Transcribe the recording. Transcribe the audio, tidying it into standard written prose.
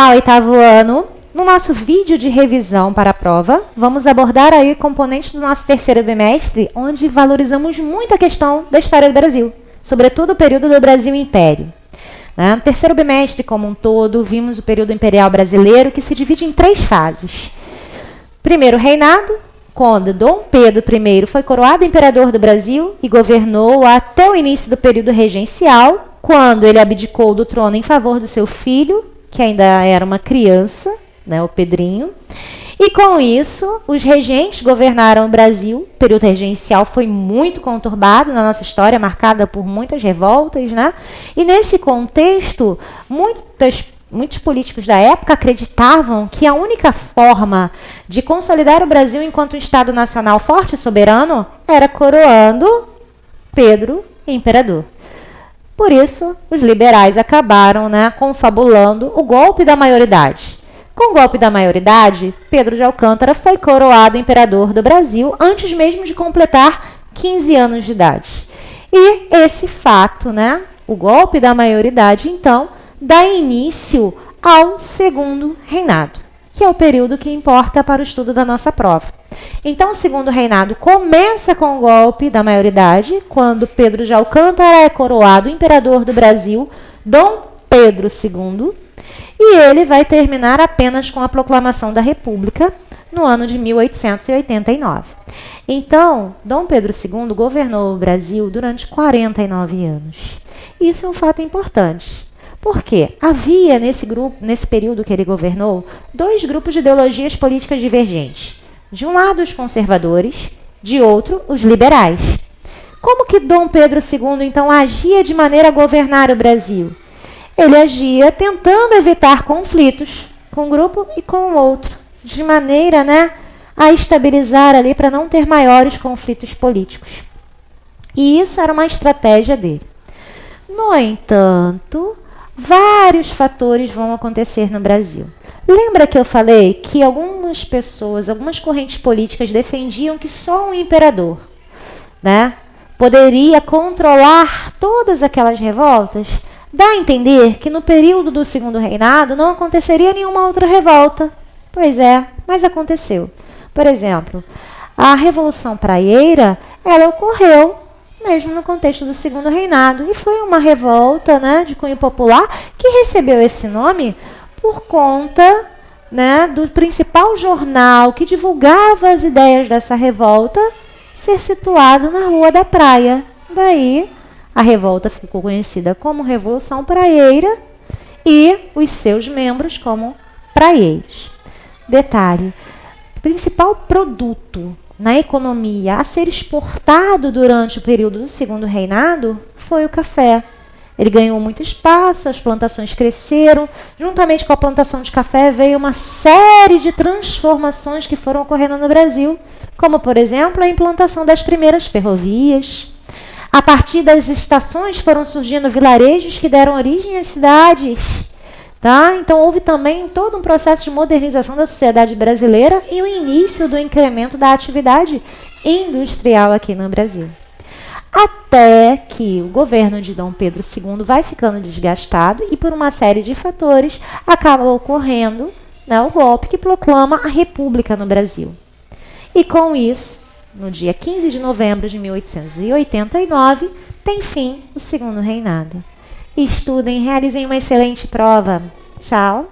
Olá, oitavo ano! No nosso vídeo de revisão para a prova, vamos abordar aí componentes do nosso terceiro bimestre, onde valorizamos muito a questão da história do Brasil, sobretudo o período do Brasil Império. No terceiro bimestre, como um todo, vimos o período imperial brasileiro, que se divide em 3 fases. Primeiro reinado, quando Dom Pedro I foi coroado imperador do Brasil e governou até o início do período regencial, quando ele abdicou do trono em favor do seu filho, que ainda era uma criança, o Pedrinho. E com isso, os regentes governaram o Brasil. O período regencial foi muito conturbado na nossa história, marcada por muitas revoltas, E nesse contexto, muitos políticos da época acreditavam que a única forma de consolidar o Brasil enquanto um Estado nacional forte e soberano era coroando Pedro imperador. Por isso, os liberais acabaram confabulando o golpe da maioridade. Com o golpe da maioridade, Pedro de Alcântara foi coroado imperador do Brasil antes mesmo de completar 15 anos de idade. E esse fato, o golpe da maioridade, então, dá início ao segundo reinado, que é o período que importa para o estudo da nossa prova. Então, o segundo reinado começa com o golpe da maioridade, quando Pedro de Alcântara é coroado imperador do Brasil, Dom Pedro II, e ele vai terminar apenas com a proclamação da República no ano de 1889. Então, Dom Pedro II governou o Brasil durante 49 anos. Isso é um fato importante. Porque havia nesse período que ele governou, 2 grupos de ideologias políticas divergentes. De um lado, os conservadores, de outro, os liberais. Como que Dom Pedro II, então, agia de maneira a governar o Brasil? Ele agia tentando evitar conflitos com um grupo e com o outro, de maneira a estabilizar ali para não ter maiores conflitos políticos. E isso era uma estratégia dele. No entanto, vários fatores vão acontecer no Brasil. Lembra que eu falei que algumas pessoas, algumas correntes políticas defendiam que só um imperador, poderia controlar todas aquelas revoltas? Dá a entender que no período do segundo reinado não aconteceria nenhuma outra revolta. Pois é, mas aconteceu. Por exemplo, a Revolução Praieira, ela ocorreu mesmo no contexto do segundo reinado. E foi uma revolta de cunho popular que recebeu esse nome por conta do principal jornal que divulgava as ideias dessa revolta ser situado na Rua da Praia. Daí, a revolta ficou conhecida como Revolução Praieira e os seus membros como praieiros. Detalhe, o principal produto na economia a ser exportado durante o período do segundo reinado foi o café. Ele ganhou muito espaço, as plantações cresceram. Juntamente com a plantação de café veio uma série de transformações que foram ocorrendo no Brasil, como, por exemplo, a implantação das primeiras ferrovias. A partir das estações foram surgindo vilarejos que deram origem às cidades. Então, houve também todo um processo de modernização da sociedade brasileira e o início do incremento da atividade industrial aqui no Brasil. Até que o governo de Dom Pedro II vai ficando desgastado e, por uma série de fatores, acaba ocorrendo o golpe que proclama a República no Brasil. E com isso, no dia 15 de novembro de 1889, tem fim o segundo reinado. Estudem, realizem uma excelente prova. Tchau!